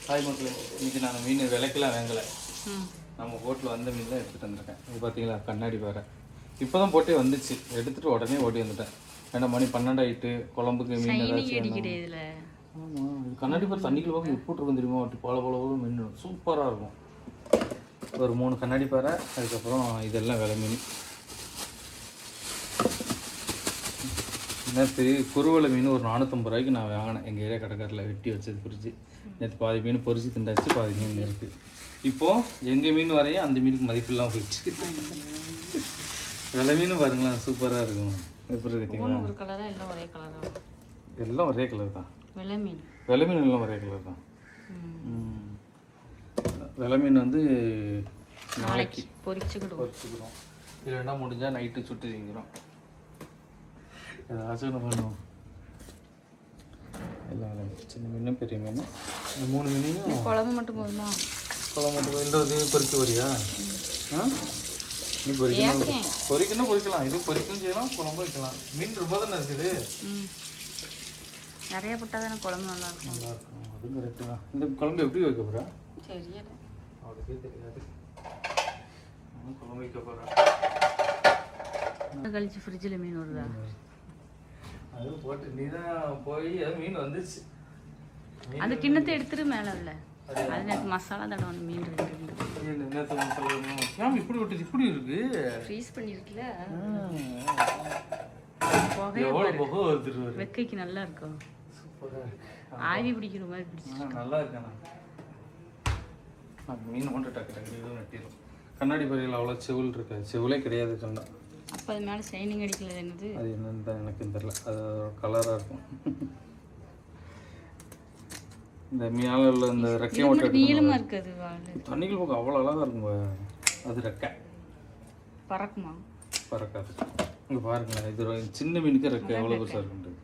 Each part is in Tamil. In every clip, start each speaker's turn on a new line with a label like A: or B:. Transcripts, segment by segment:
A: ஹாய் மக்களே, இன்னைக்கு நான் மீன் விலைக்கெல்லாம் வாங்கலை. நம்ம போட்டில் வந்த மீன் தான் எடுத்துகிட்டு வந்திருக்கேன். இது பார்த்தீங்களா, கண்ணாடி பாறை. இப்போ தான் போட்டே வந்துச்சு, எடுத்துகிட்டு உடனே ஓடி வந்துட்டேன். ஏன்னா மணி 12 ஆகிட்டு, குழம்புக்கு மீன் ஏதாச்சும். ஆமாம், இது கண்ணாடி பாறை தண்ணிக்குள்ள போக எப்படி இருக்கும் தெரியுமா? அப்படி போல மீன் சூப்பராக இருக்கும். ஒரு 3 கண்ணாடி பாறை, அதுக்கப்புறம் இதெல்லாம் விலை மீன். நேற்று குருவலை மீன் ஒரு 450 ரூபாய்க்கு நான் வாங்கினேன். எங்கள் ஏரியா கடைக்காரில் வெட்டி வச்சது பிரிச்சு. நேற்று பாதி மீன் பொரிச்சு திண்டாச்சு, பாதி மீன் இருக்குது. இப்போது எங்கள் மீன் வரையும் அந்த மீனுக்கு மதிப்பில்லாம் போயிடுச்சு. விலை மீனும் பாருங்களேன், சூப்பராக இருக்கும். எப்படி இருக்கீங்களா? எல்லாம் ஒரே கலர் தான். விலை மீன் எல்லாம் ஒரே கலர் தான். விலை மீன் வந்து நாளைக்கு பொரிச்சுக்கிறோம். இல்லைன்னா முடிஞ்சால் நைட்டு சுட்டு திங்கிறோம். ஏதாச்சும் ஒன்று பண்ணுவோம். எல்லாம் சின்ன மீனும் பெரிய மீன், இந்த 3 மீனையும் குழம்பு மட்டும் போதுமா? குழம்பு மட்டும் போதுன்றது பொரிக்க வரியா? நீ பொரிக்கணும் பொரிக்கலாம். இது பொரிக்கும் செய்யலாம், குழம்பு வைக்கலாம். மீன் ரொம்ப தானே இருக்குது,
B: நிறைய போட்டால் தானே குழம்பு நல்லா இருக்கும்.
A: அதுவும் கரெக்டு தான். இந்த குழம்பு எப்படி வைக்க போகிறா?
B: தெரியல,
A: அவளுக்கே தெரியாது. குழம்பு வைக்க போகிறேன்.
B: கழிச்சு ஃப்ரிட்ஜில் மீன் வருதா?
A: அதுவும் போட்டு நீ தான் போய் அது மீன் வந்துச்சு.
B: அந்த கிண்ணத்தை எடுத்துட்டு மேலே இல்லை, அது எனக்கு மசாலா தடவை மீன் இருக்கு.
A: நேற்று மசாலா இப்படி விட்டு இப்படி இருக்கு,
B: ஃப்ரீஸ் பண்ணியிருக்குல்ல. வெக்கைக்கு நல்லா இருக்கும், ஆவி பிடிக்கிற மாதிரி பிடிச்சி
A: நல்லா இருக்கேண்ணா. மீன் மட்டும் டக்கு டக்கு இதுவும் நட்டிடும். கண்ணாடி பறியில் அவ்வளோ செவுள் இருக்காது, செவுளே கிடையாது சொன்னா.
B: அப்போ அது மேலே ஷைனிங் அடிக்கல, என்னது
A: அது என்னன்னு தான் எனக்கு தெரியல. அது கலராக இருக்கும். இந்த மீனால உள்ள இந்த ரெக்கையை மட்டும்
B: நீளமாக இருக்குது.
A: தண்ணிக்குள்ள போக அவ்வளோ அழகாக இருக்கும். அது ரெக்கை
B: பறக்குமா?
A: பறக்காது. இங்கே பாருங்களேன், இது சின்ன மீனுக்கு ரெக்கை எவ்வளோ பெருசாக இருக்குன்றது.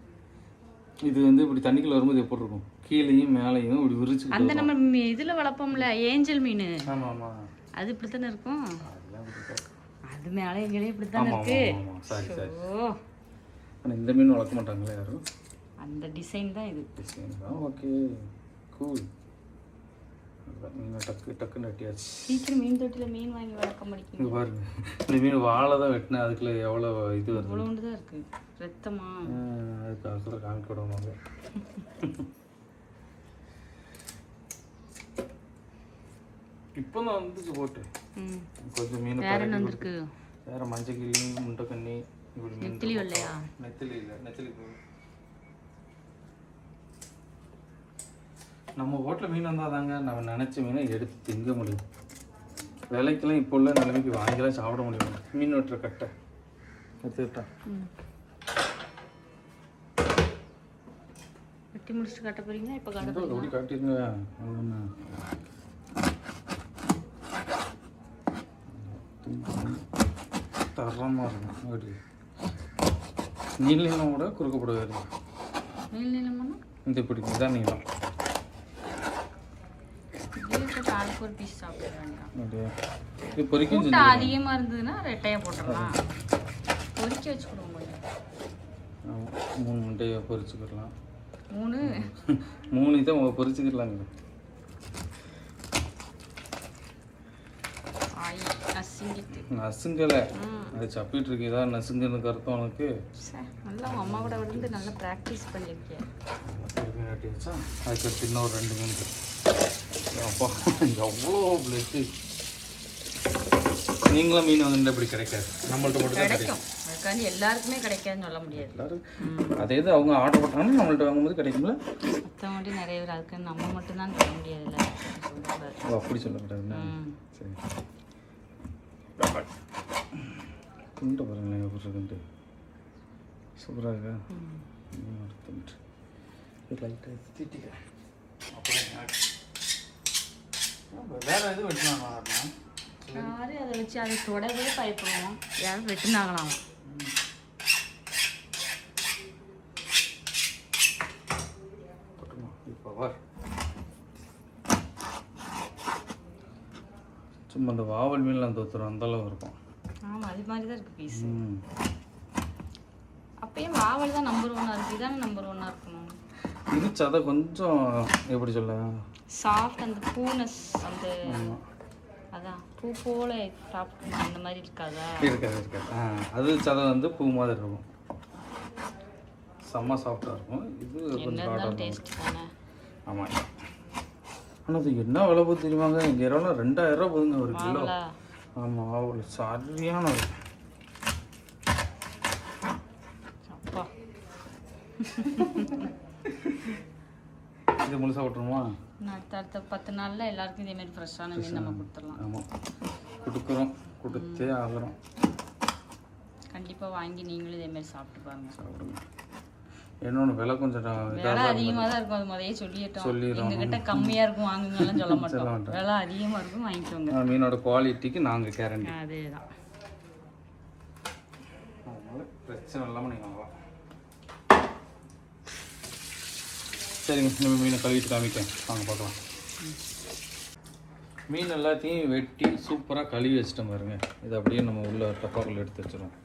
A: இது வந்து இப்படி தண்ணிக்குள்ள வரும்போது எப்படி இருக்கும், கீழேயும் மேலேயும் இப்படி விரிச்சு.
B: அந்த நம்ம இதில் வளர்ப்போம்ல ஏஞ்சல் மீன்,
A: ஆமாம் ஆமாம்,
B: அது இப்படி தானே இருக்கும்.
A: அதெல்லாம் இப்படி
B: அது மேலே எங்கேயும் இப்படி தானே இருக்கு.
A: சரி சரி. ஆனால் இந்த மீன் வளர்க்க மாட்டாங்களே யாரும்.
B: அந்த டிசைன் தான் இது.
A: டிசைன் தான். Okay cool. மீன் டக்கு டக்குன்னு வெட்டியாச்சு.
B: சீக்கிரம் மீன் தொட்டியில் மீன் வாங்கி வளர்க்க முடியும்.
A: இங்கே பாருங்க, இந்த மீன் வாழை தான் வெட்டினேன், அதுக்குள்ள எவ்வளோ இது வருது.
B: இவ்வளோ தான் இருக்குது ரத்தமா.
A: அதுக்கு அதுக்குள்ள காமிக்க விடுவாங்க. இப்போ தான் வந்துச்சு போட்டு கொஞ்சம் மீன்.
B: வேற என்ன வந்திருக்கு?
A: வேற மஞ்சள் கிளி, முட்டைக்கண்ணி, இப்படி மீன்.
B: நெத்திலி வரலையா?
A: நெத்திலி இல்லை, நெத்திலி நம்ம ஹோட்டலில் மீன் வந்தால் தாங்க நம்ம நினச்ச மீனை எடுத்து திங்க முடியும். விலைக்கெல்லாம் இப்போ உள்ள நிலைமைக்கு வாங்கிலாம் சாப்பிட முடியும். மீன் வெட்டுற கட்டை எடுத்துக்கிட்டா
B: வெட்டி முடிச்சுட்டு கட்ட போறீங்களா? இப்போ கட்ட
A: அப்படி காட்டிருங்க. தரமாக இருக்கும். அப்படி நீளம் கூட குறுக்கப்படாது.
B: நீளம்
A: இந்த இப்படி இதுதான் நீளம்.
B: ஒரு பீஸ் சாப்பிட வேண்டாம்.
A: இது பொரிக்கும்
B: அதிகமாக இருந்ததுன்னா ரெட்டையாக போட்டுடலாம், பொரிக்க வச்சுக்கிடுவோம்.
A: 3 முட்டையை பொரிச்சுக்கிடலாம்.
B: 3
A: தான் பொரிச்சுக்கிடலாங்க. நசுங்கலை, அது சப்பிட்டு இருக்கு. ஏதாவது நசுங்கன்னு கருத்தம் உனக்கு.
B: நல்லா அம்மா கூட வந்து நல்லா ப்ராக்டிஸ் பண்ணியிருக்கேன்.
A: மீன் வெட்டி வச்சா அதுக்கு இன்னும் 2 மீன். அப்பா எவ்வளோ பிளட்டு. நீங்களும் மீன் வந்து இப்படி கிடைக்காது, நம்மள்ட்ட மட்டும் தான் கிடைக்கும்.
B: அதுக்காண்டி எல்லாருக்குமே கிடைக்காதுன்னு சொல்ல முடியாது.
A: எல்லாரும் அதே இது அவங்க ஆர்டர் பண்ணாலும் நம்மள்ட்ட வாங்கும்போது கிடைக்கும்ல.
B: மற்றவங்கள்ட்ட நிறைய பேர் அதுக்கு நம்ம மட்டும்தான் தர முடியாதுல்ல.
A: அப்படி சொல்லக்கூடாதுண்ணா. சரி, துண்டை பாருங்களேன் எப்படி இருக்குன்ட்டு. சூப்பராக இருக்கா? துண்டு லைட்டாக திட்டிக்கிறேன். அப்புறம் வேற எதுவும் வெட்டினாங்களா?
B: யாரும் அதை வச்சு அதை தொடவே பயப்படுவோம். யாரும் வெட்டினாங்களாம்.
A: இப்போ சும்மா அந்த வாவல் மீன்லாம் தோத்துரும், அந்த அளவு இருக்கும்.
B: ஆமாம், அது மாதிரி தான் இருக்குது பீஸ். அப்பயே வாவல் தான் நம்பர் 1 இருக்குது, இதானே நம்பர் 1 இருக்கணும்.
A: இது சதை கொஞ்சம் எப்படி சொல்ல
B: சாஃப்ட், அந்த பூனஸ், அந்த அதான் பூ போல சாப்பிட்டு அந்த மாதிரி இருக்காதா?
A: இருக்காது. அது சதை வந்து பூ மாதிரி இருக்கும், செம்ம சாஃப்டாக இருக்கும். இது கொஞ்சம் ஹார்டாக
B: டேஸ்ட் தானே.
A: ஆமாம். ஆனால் அது என்ன விலை போகுது தெரியுமாங்க? இங்கே இரவுல 2000 ரூபா போகுதுங்க ஒரு கிலோ. ஆமாம், அவ்வளோ சரியான
B: அப்பா.
A: இது முழுசாக விட்டுருமா?
B: அடுத்த 10 நாளில் எல்லாருக்கும் இதே மாதிரி ஃப்ரெஷ்ஷான மீன் நம்ம கொடுத்துடலாம்.
A: ஆமாம், கொடுத்தே ஆகிறோம்.
B: கண்டிப்பாக வாங்கி நீங்களும் இதே மாதிரி சாப்பிட்டு பாருங்க.
A: சாப்பிடுங்க. இன்னொன்று விலை கொஞ்சம்
B: விலை அதிகமாக தான் இருக்கும், அது முதலே சொல்லிட்டோம். எங்ககிட்ட கம்மியாக இருக்கும் வாங்குங்கலாம் சொல்ல மாட்டோம். விலை அதிகமாக இருக்கும், வாங்கிக்கோங்க.
A: மீனோட குவாலிட்டிக்கு நாங்கள் கேரண்டி.
B: அதே தான்,
A: அதனால பிரச்சனை இல்லாமல் நீங்கள் வாங்கலாம். சரிங்க, நம்ம மீனை கழுவிட்டு காமிக்கேன், வாங்க பார்க்கலாம். மீன் எல்லாத்தையும் வெட்டி சூப்பராக கழுவி வச்சுட்டோம் பாருங்க. இது அப்படியே நம்ம உள்ள டப்பாக்குள்ள எடுத்து வச்சிடும்.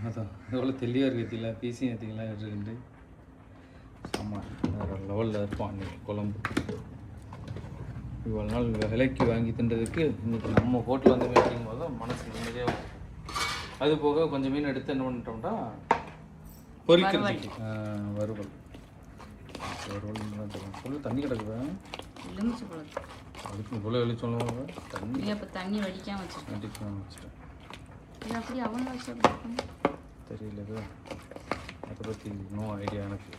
A: அதான் எவ்வளோ தெளிவாக இருக்குதுல, பீஸையும் ஏற்றிக்கலாம் எடுத்துக்கிட்டு. ஆமாம், வேறு லெவலில் இருப்பான் அன்றைக்கி குழம்பு. இவ்வளோ நாள் விலைக்கு வாங்கி தின்றதுக்கு இன்றைக்கி நம்ம ஹோட்டலில் வந்து வைக்கும் போது தான் மனசு நிம்மதியாக. அது போக கொஞ்சம் மீன் எடுத்து என்ன பண்ணிட்டோம்னா பொரிக்கிறதுக்கு வறுவல் சொல்லி தண்ணி கிடக்குதா?
B: எலுமிச்சு பழம்
A: அதுக்கு இவ்வளோ வெளிச்சம் தண்ணி.
B: அப்போ தண்ணி வடிக்காம வச்சுட்டேன். இது அப்படி அவங்க வச்சு
A: தெரியல, அதை பற்றி நோ ஐடியா எனக்கு.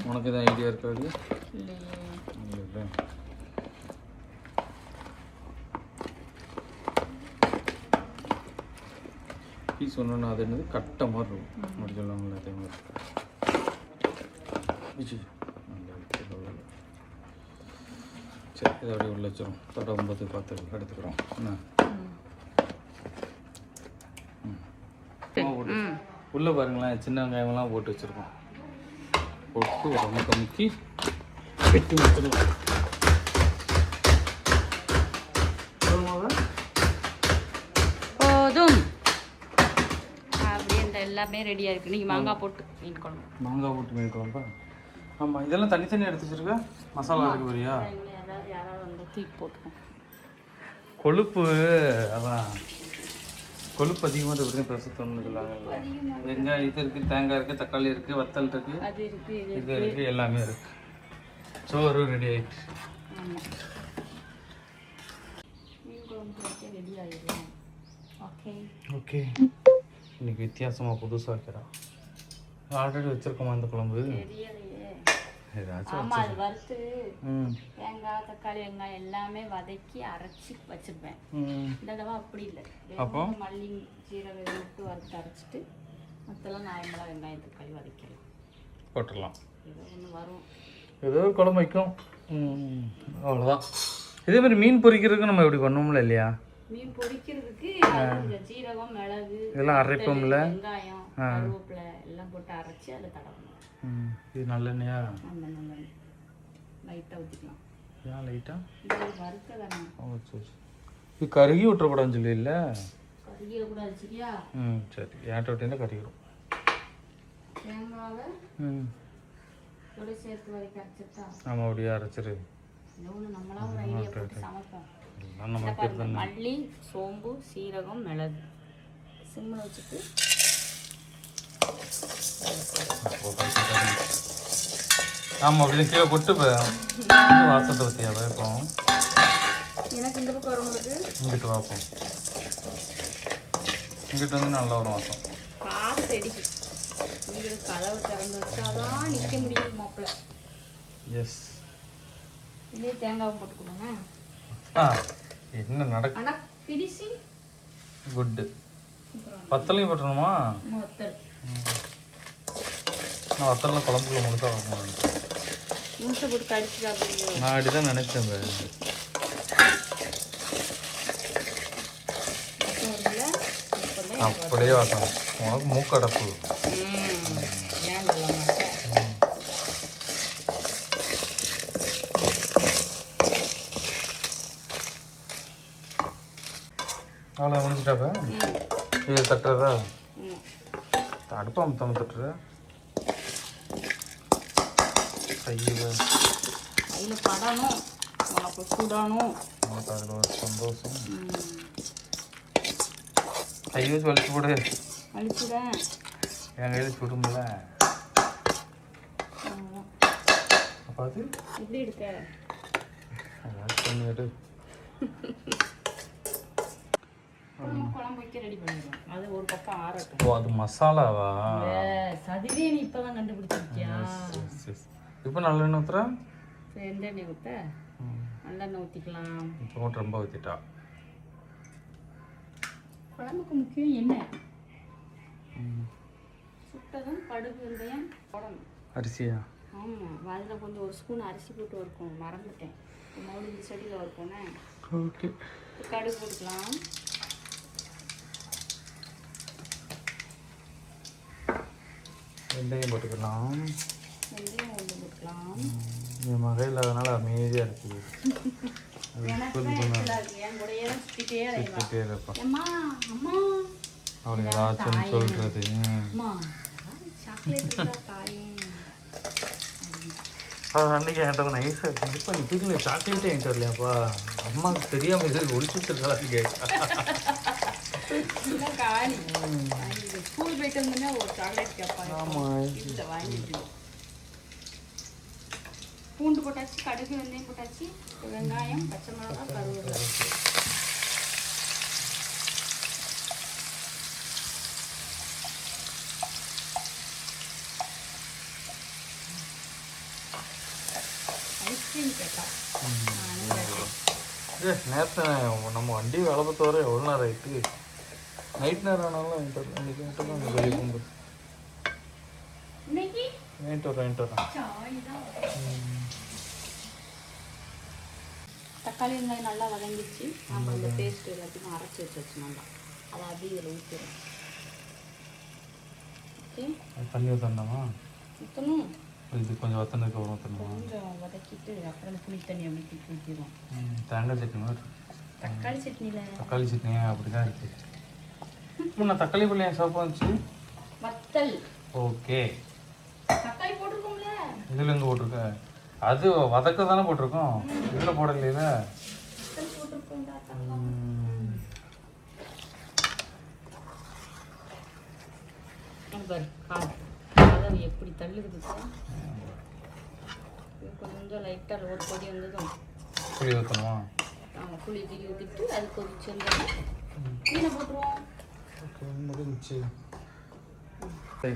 A: உனக்கு எதாவது ஐடியா இருக்காது? இல்லை. பீஸ் ஒன்று அது என்னது கட்டை மாதிரி இருக்கும், அப்படி சொல்லுவாங்களே அதே மாதிரி. சரி, இதை அப்படியே உள்ள வச்சிடும். தொடரும்போது பார்த்து எடுத்துக்கிறோம். என்ன உள்ளே பாருங்களேன், சின்ன வெங்காயமெல்லாம் போட்டு வச்சுருக்கோம். போட்டு உடம்பு கமுக்கி வெட்டி வச்சுருக்கோம்.
B: போதும், அப்படியே இந்த எல்லாமே ரெடியாக இருக்குது. நீங்கள் மாங்காய் போட்டு மீன் குழம்பா?
A: ஆமாம், இதெல்லாம் தனித்தனி எடுத்து வச்சுருக்க. மசாலா இருக்கு வரியா?
B: யாராவது வந்து தூக்கி போட்டுக்கோம்.
A: கொழுப்பு, அதான் கொழுப்பு அதிகமாக எப்படி பிரசத்தம்னு சொல்லுவாங்கல்ல. வெங்காயம் இது இருக்குது, தேங்காய் இருக்குது, தக்காளி இருக்குது, வத்தல் இருக்குது, இது இருக்குது, எல்லாமே இருக்குது. சோறு ரெடி ஆகிடுச்சு. ஓகே, இன்னைக்கு வித்தியாசமாக புதுசாக வைக்கிறோம். ஆல்ரெடி வச்சுருக்கோமா இந்த குழம்பு?
B: ஆமாம், அது வறுத்து தேங்காய் தக்காளி வெங்காயம் எல்லாமே வதக்கி அரைச்சி வச்சுருப்பேன். இந்த தடவை அப்படி இல்லை, அப்போ மல்லி சீரகம் விட்டு வறுத்து அரைச்சிட்டு மற்றெல்லாம் நார்மலாக வெங்காயம் தக்காளி வதக்கலாம்,
A: போட்டுடலாம்.
B: ஏதோ ஒன்று வரும்,
A: ஏதோ ஒரு குழம்பு வைக்கும், அவ்வளோதான். இதே மாதிரி மீன் பொரிக்கிறதுக்கு நம்ம எப்படி பண்ணுவோம்ல இல்லையா?
B: மீன் பொரிக்கிறதுக்கு சீரகம் மிளகு
A: இதெல்லாம் அரைப்போம்ல,
B: வெங்காயம் கருவேப்பிலை எல்லாம் போட்டு அரைச்சி அதில் தடவணும்.
A: இது நல்லெண்ணெயா?
B: நல்லெண்ணெய் லைட்டாக ஊற்றிக்கலாம்.
A: ஏன் லைட்டாக?
B: இது வறுக்க தானே.
A: ஓ சரி, இது கருகி விட்டுறக்கூடாதுன்னு சொல்லி இல்லை?
B: கருகிடக்கூடாது, சரியா?
A: சரி, ஏன்ட்ட விட்டீங்கன்னா கருகிடும்.
B: தேங்காவை இதோட சேர்த்து வரைக்கும் அரைச்சிட்டா?
A: ஆமாம், அப்படியே அரைச்சிரு.
B: இன்னொன்று நம்மளாம் ஒரு ஐடியா போட்டு சமைப்போம். மல்லி சோம்பு சீரகம் மிளகு சிம்மில் வச்சுட்டு
A: ஆமாம், அப்படி கீழே போட்டு வாசத்தை பற்றியா வைப்போம்.
B: எனக்கு இந்த பக்கம் வரும்போது
A: இங்கிட்டு பார்ப்போம், இங்கிட்டு வந்து நல்லா வரும் வாசம்.
B: காற்று அடிக்கு, இங்கிட்டு கதவை திறந்து வச்சாதான் நிற்க முடியும் மாப்பிள்ள.
A: எஸ்,
B: இதே தேங்காவை போட்டுக்கணுங்க.
A: என்ன நடக்கு?
B: ஆனால் ஃபினிஷிங்
A: குட்டு. வத்தலையும் போட்டணுமா?
B: வத்தல்
A: நான் வத்தலில் குழம்புக்குள்ள முழுக்க வைக்கணும்.
B: முழுசை போட்டு கடிச்சிட்டா அப்படிங்க.
A: நான் அப்படி தான் நினைச்சேன். அப்படியே வாசம் உனக்கு மூக்கடைப்பு.
B: ஏன் சொல்ல மாட்டேன்.
A: அவ்வளோ முடிஞ்சிட்டாப்ப இது தட்டுறதா? அடுப்பா தம் தட்டுற
B: கையில் படணும், உனக்கு சுடணும்.
A: நமக்கு அதில் ஒரு சந்தோஷம். கை வச்சு வலிச்சு போடு.
B: வலிச்சுட
A: என் கையில் சுடுமில்ல. அப்போ அது
B: எப்படி இருக்க?
A: பண்ணிட்டு
B: குழம்பு வைக்க ரெடி பண்ணிடுவோம். அது ஒரு பக்கம் ஆறட்டும்.
A: ஓ, அது மசாலாவா?
B: சதுவே நீ இப்பதான் கண்டுபிடிச்சிருக்கியா?
A: இப்போ நல்லெண்ணெய் ஊற்றுற?
B: எண்ணெய் ஊற்ற நல்லெண்ணெய் ஊற்றிக்கலாம்.
A: இப்போ மட்டும் ரொம்ப ஊற்றிட்டா.
B: குழம்புக்கு முக்கியம் எண்ணெய். சுட்டதும் கடுகு வெந்தயம் போடணும்.
A: அரிசியா?
B: ஆமாம், அதில் கொஞ்சம் ஒரு ஸ்பூன் அரிசி போட்டு வறுக்கும், மறந்துட்டேன். மறுபடியும் இந்த செடியில் வறுக்கோன்னே.
A: ஓகே.
B: கடுகு போட்டுக்கலாம்.
A: வெந்தயம் போட்டுக்கலாம்.
B: வெந்தயம் ஒன்று போட்டுக்கலாம்.
A: என் மகை இல்லாதனால அமைதியாக இருக்குது.
B: என் கூடயே தான் சுற்றிட்டே
A: சுற்றிட்டே இருப்பா.
B: அம்மா அம்மா
A: அவளுக்கு ஏதாச்சும் சொல்கிறது.
B: அம்மா சாக்லேட் தாயே.
A: அன்றைக்கி என்கிட்ட நைஸாக கண்டிப்பாக நீ வீட்டில் சாக்லேட்டே என்கிட்ட வரலையாப்பா, அம்மாவுக்கு தெரியாமல் இது ஒழிச்சு வச்சிருக்காளான்னு
B: காலி. ஸ்கூல் போயிட்டு வந்தோடனே ஒரு சாக்லேட் கேட்பாங்க.
A: ஆமாம்,
B: இதில் வாங்கிட்டு பூண்டு போட்டாச்சு, கடுகு வெந்தயம் போட்டாச்சு, வெங்காயம், பச்சை மிளகாய், கருவேப்பிலை. ஐஸ்கிரீம் கேட்டா
A: நேற்று நம்ம வண்டி வேலை பார்த்து வர எவ்வளோ நேரம் ஆயிட்டு. நைட் நேரம் ஆனாலும் இன்னைக்கு மட்டும் தான் வெளியே போகும்போது
B: இன்னைக்கு
A: வாங்கிட்டு வரேன்.
B: தக்காளி வெங்காயம் நல்லா வதங்கிச்சு. நம்ம இந்த பேஸ்ட் எல்லாத்தையும் அரைச்சி வச்சு நல்லா அதை அப்படியே இதில் ஊற்றிடும். ஓகே,
A: தண்ணி ஊற்றணுமா?
B: ஊற்றணும்.
A: இது கொஞ்சம் வத்தனதுக்கு அப்புறம் ஊற்றணுமா?
B: கொஞ்சம் வதக்கிட்டு அப்புறம் புளி தண்ணி அப்படி ஊற்றிடும்.
A: தேங்காய் சட்னி மாதிரி.
B: தக்காளி சட்னியில்
A: தக்காளி சட்னி அப்படி தான் இருக்குது. நான் தக்காளி பள்ளி என் சாப்பிட்டு வந்துச்சு.
B: வத்தல்.
A: ஓகே,
B: தக்காளி போட்டிருக்கோம்ல.
A: இதில் எங்கே போட்டிருக்க? அது வதக்க தானே போட்டிருக்கோம், இதில் போடலையில.
B: வத்தல் போட்டிருக்கோம்டா. பாரு எப்படி தள்ளுது. கொஞ்சம் லைட்டாக ஒரு கொடி வந்ததும்
A: புளி ஊற்றணுமா?
B: ஆமாம், புளி தீ ஊற்றிட்டு அது கொதிச்சு வந்தோம் மீனை போட்டுருவோம்.
A: முடிஞ்சிச்சு.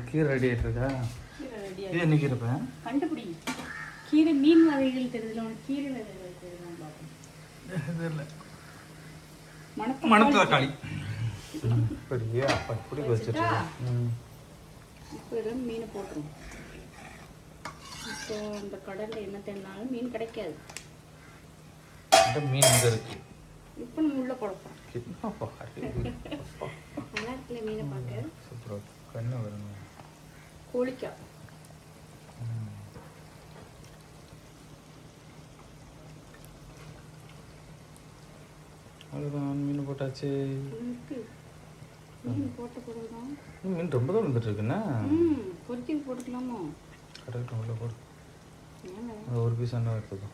A: கீரை ரெடி ஆகிட்டு இருக்கா?
B: கீரை ரெடி
A: இது என்ன கீரை?
B: கண்டுபிடி. கீரை மீன் வகைகள் தெரியுதுல, உனக்கு கீரை வகைகள் தெரியுதான் பார்ப்போம்.
A: இது இல்லை,
B: மணத்து
A: தக்காளி. பெரிய அப்பா இப்படி வச்சுட்டு
B: இப்போ இதை மீனை போட்டுரும். இப்போ இந்த கடலில் என்ன தேடினாலும் மீன் கிடைக்காது.
A: மீன் இங்கே இருக்கு.
B: இப்போ நம்ம உள்ளே போடப்போம். நல்லா இருக்குல்ல மீனை பார்க்க.
A: சூப்பராக கண்ணு வருங்க.
B: கோழிக்காய்.
A: அவ்வளோதான், மீன் போட்டாச்சு.
B: மீன் போட்ட போடுறதுதான்.
A: மீன் ரொம்ப தான் வந்துட்டு இருக்குண்ணா.
B: பொரிக்கி போட்டுக்கலாமோ?
A: கரெக்டாக உள்ள போடு. ஒரு பீஸ் அண்ணா எடுத்துக்கோ.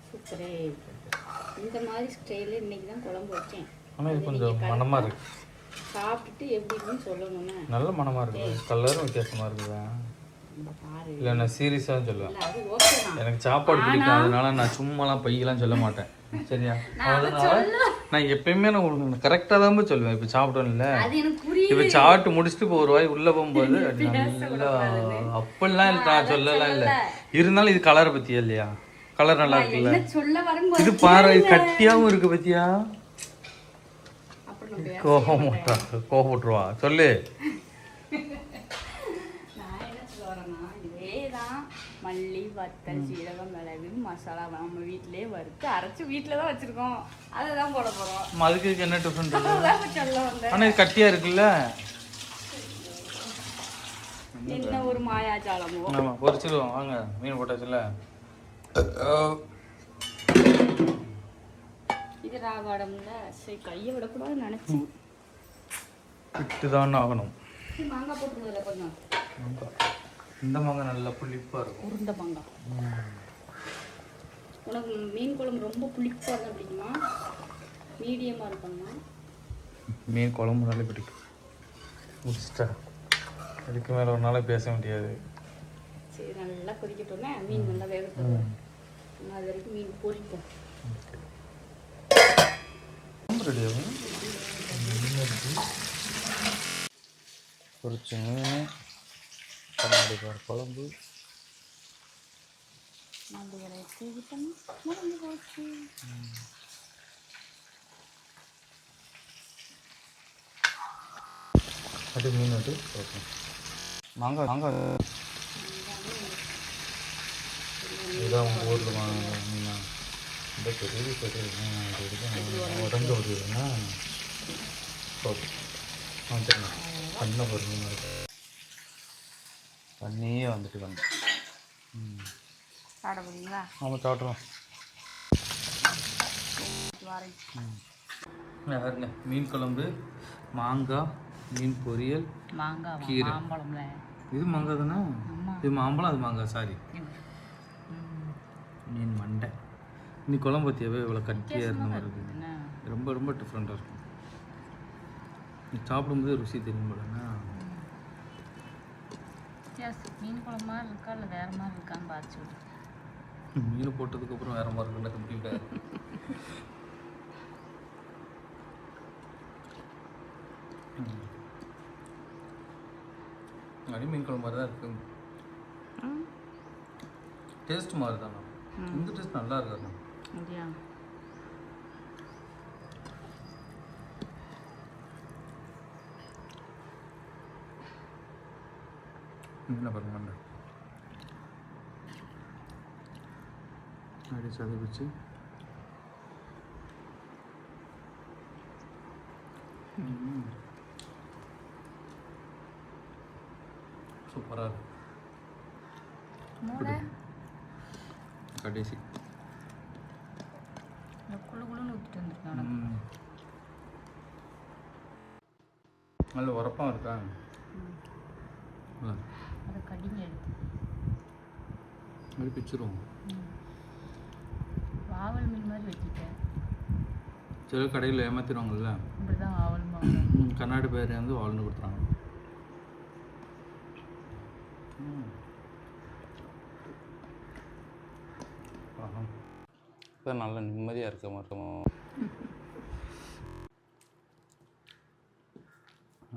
B: சூப்பரே. இந்த மாதிரி ஸ்டைலில் இன்னைக்கு தான் குழம்பு வச்சேன்.
A: ஆனால் இது கொஞ்சம் மனமாக இருக்கு.
B: சாப்பிட்டுட்டு எப்படி இருக்குன்னு சொல்லணும்னா
A: நல்ல மனமாக இருக்குது. கலரும் வித்தியாசமாக இருக்குதா? இல்லை, நான் சீரியஸாக சொல்லுவேன்.
B: அது ஓகே தான்.
A: எனக்கு சாப்பாடு பிடிக்கும், அதனால நான் சும்மாலாம் பையெல்லாம் சொல்ல மாட்டேன். சரியா? அதனால நான் எப்பயுமே நான் உங்களுக்கு கரெக்டாக தான் போய் சொல்லுவேன். இப்போ சாப்பிட்டோம்ல, இப்போ சாப்பிட்டு முடிச்சுட்டு இப்போ ஒரு வாய் உள்ளே போகும்போது நல்லா அப்படிலாம் இல்லை, நான் சொல்லலாம் இல்லை. இருந்தாலும் இது கலரை பற்றியா இல்லையா? கலர் நல்லா இருக்குல்ல? இது பாரு, கட்டியாகவும் இருக்கு பத்தியா? கோபப்பட்டுருவா சொல்லு.
B: மல்லி, வத்தல், சீரகம், மிளகு, மசாலா நம்ம வீட்டிலே வறுத்து அரைச்சி வீட்டில் தான் வச்சுருக்கோம். அதை தான் போட போகிறோம்.
A: அதுக்கு என்ன டிஃப்ரெண்ட்?
B: சொல்ல வந்தேன்.
A: ஆனால் இது கட்டியாக இருக்குல்ல?
B: என்ன ஒரு மாயாஜாலமோ.
A: ஆமாம், பொரிச்சிடுவோம். வாங்க, மீன் போட்டாச்சுல்ல.
B: இது ராவாடம்ல. சரி, கையை விடக்கூடாதுன்னு நினச்சேன்.
A: விட்டு தான் ஆகணும்.
B: மாங்காய் போட்டுருந்ததுல கொஞ்சம்
A: இந்த மாங்காய் நல்லா புளிப்பாக இருக்கும்.
B: உருண்டை மாங்காய். உனக்கு மீன் குழம்பு ரொம்ப புளிப்பாக இருந்தால் பிடிக்குமா, மீடியமாக இருக்கணுமா?
A: மீன் குழம்புனாலே பிடிக்கும். முடிச்சிட்டா அதுக்கு மேலே ஒரு நாளைக்கு பேச முடியாது.
B: சரி, நல்லா கொதிக்கட்டோன்னே மீன் நல்லா வேகட்டும். அது வரைக்கும் மீன் பொரிப்போம்.
A: ரெடி ஆகும். பொரிச்ச மீன், கண்ணாடி பார் குழம்பு. அது மீன் வந்து ஓகே. மாங்காய் மாங்காய் இதுதான் உங்கள் ஊரில் மீனா? இந்த பெரிய உடஞ்ச வருதுன்னா ஓகே. சரிண்ணா பண்ண ஒரு மீன் இருக்கு. பண்ணியே வந்துட்டு வந்து
B: சாப்பிட போறீங்களா?
A: ஆமாம் சாப்பிட்றோம். பாருங்க, மீன் குழம்பு, மாங்காய், மீன் பொரியல்,
B: மாங்காய்,
A: கீரை.
B: மாம்பழம்ல
A: இது மாங்காய் தானே? இது மாம்பழம், அது மாங்காய். சாரி, மீன் மண்டை. இன்னைக்கு குழம்பு பற்றியாவே இவ்வளோ கட்டியாக இருந்த மாதிரி இருக்குது. ரொம்ப ரொம்ப டிஃப்ரெண்ட்டாக இருக்கும். நீ சாப்பிடும்போது ருசி தெரியும் போலன்னா.
B: மீன் குழம்பு மாதிரி இருக்கா இல்லை வேறு மாதிரி இருக்கான்னு பார்த்து விடு.
A: மீன் போட்டதுக்கப்புறம் வேறு மாதிரி இருக்குன்னு கம்ப்ளீட்டாக. அடி மீன் குழம்பு மாதிரி தான் இருக்குது. டேஸ்ட் மாதிரி தானே? இந்த டேஸ்ட் நல்லா இருக்காது.
B: அப்படியா?
A: என்ன பாருங்க, அப்படி சதவிச்சு சூப்பராக இருக்கும். கடைசி
B: குழுன்னு ஊற்றிட்டு வந்துருக்காங்க.
A: நல்ல உரப்பாக இருக்கா?
B: அதை கடிங்க எடுத்து
A: அப்படி பிச்சிருவோம்.
B: வாவல் மீன் மாதிரி வச்சுட்டேன்.
A: சில கடையில் ஏமாத்திடுவாங்கல்ல,
B: இப்படி தான் வாவல்
A: கண்ணாடி பேர் வந்து வால்னு கொடுத்துறாங்க. இப்போ நல்லா நிம்மதியாக இருக்க மாட்டோம்.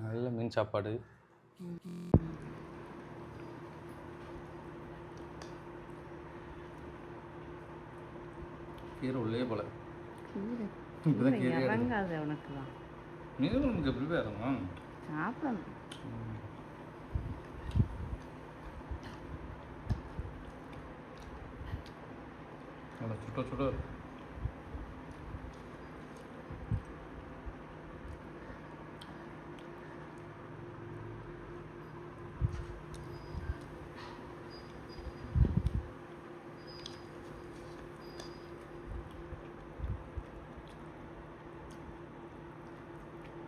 A: நல்ல மீன் சாப்பாடு. கீரை உள்ளே போல
B: இறங்காது உனக்கு தான்.
A: மீன் நமக்கு எப்படி இறங்கும்?
B: சாப்பிடணும்.
A: சுட சுட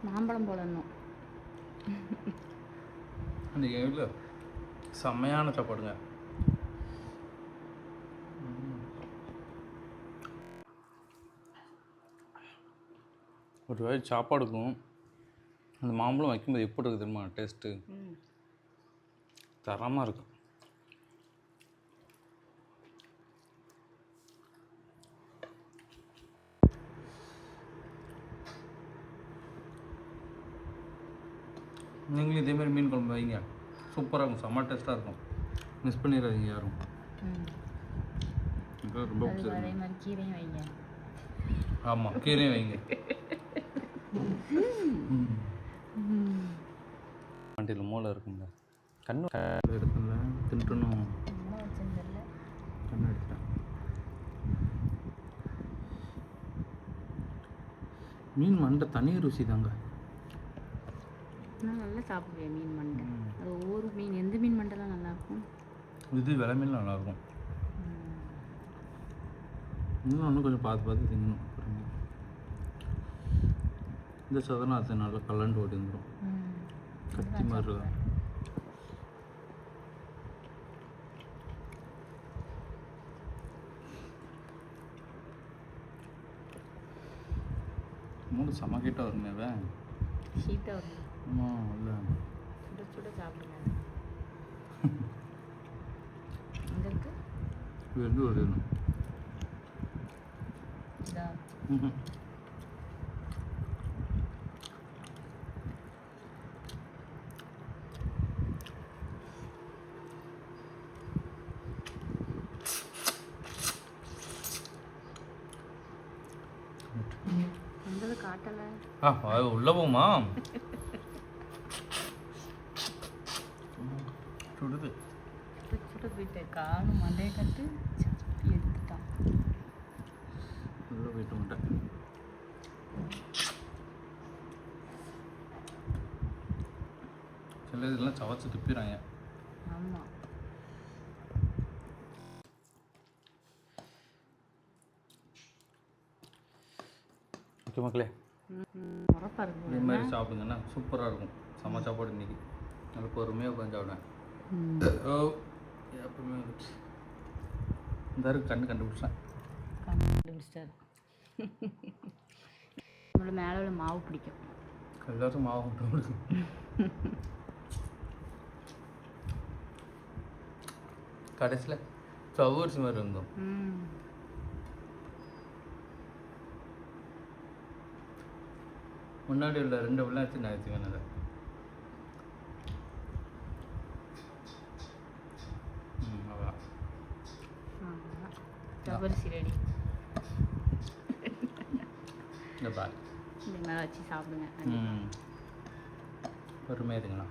B: மாம்பழம் போடணும்.
A: அந்த எங்கள் செம்மையான சாப்பாடுங்க. ஒரு வேளை சாப்பாடுக்கும் அந்த மாம்பழம் வைக்கும்போது எப்படி இருக்குது தெரியுமா? டேஸ்ட்டு தரமாக இருக்கும். நீங்களும் இதேமாதிரி மீன் குழம்பு வைங்க, சூப்பராக இருக்கும், செம்ம டேஸ்ட்டாக இருக்கும். மிஸ் பண்ணிடாதீங்க யாரும். ரொம்ப
B: பிடிச்சிருக்கு. கீரையும் வைங்க.
A: ஆமாம், கீரையும் வைங்க. வண்டியில் மூளை இருக்குங்க. கண்ணு எடுத்துல தின்ட்டணும். கண்ணு எடுத்துட்டேன். மீன் மண்டை தனி ருசி தாங்க.
B: நான் நல்லா சாப்பிடுவேன் மீன் மண்டை. அது ஒவ்வொரு மீன், எந்த மீன் மண்டைலாம் நல்லாயிருக்கும்?
A: இது விலை மீன் நல்லாயிருக்கும். இன்னும் கொஞ்சம் பார்த்து பார்த்து திங்கணும். இந்த சதனம் அது நல்லா கலண்டு ஓடி வந்துடும். கத்தி மாதிரி இருக்கா? மூணு சமக்கிட்ட வருமேவே.
B: ஹீட்டாக வரும்.
A: ஆமாம் இல்லை
B: சுட சுட சாப்பிடுங்க. இங்கே இருக்கு
A: இது எந்த ஒரு
B: இதா வந்தது காட்டலை.
A: அது உள்ளே போமா சுடுது.
B: சுட போயிட்டு காலும் மண்டையை கட்டு எடுத்துட்டான்.
A: உள்ளே போயிட்டு மாட்டேன். சில இதெல்லாம் சவச்சு துப்பிடுறாங்க.
B: ஆமாம்.
A: ஓகே மக்களே,
B: உரப்பா இருக்கு.
A: இதே மாதிரி சாப்பிடுங்கன்னா சூப்பராக இருக்கும். செம்ம சாப்பாடு இன்னைக்கு. நல்லா பொறுமையாக உட்காந்து சாப்பிடுவேன். ஓ எப்பவுமே இந்த கண்டுபிடிச்சேன்.
B: கண்டுபிடிச்சிட்டாரு. நம்மளோட மேலே உள்ள மாவு பிடிக்கும்.
A: எல்லாரும் மாவு பிடிக்கும். கடைசியில் சவரிசி மாதிரி இருந்தோம். முன்னாடி உள்ள 2 வெள்ளம் வச்சு நான் வச்சுக்கேன். அதை
B: சவரிசி ரெடி.
A: இந்த பால்
B: இந்த மேலே வச்சு சாப்பிடுங்க.
A: பொறுமையாக இருக்குங்களா?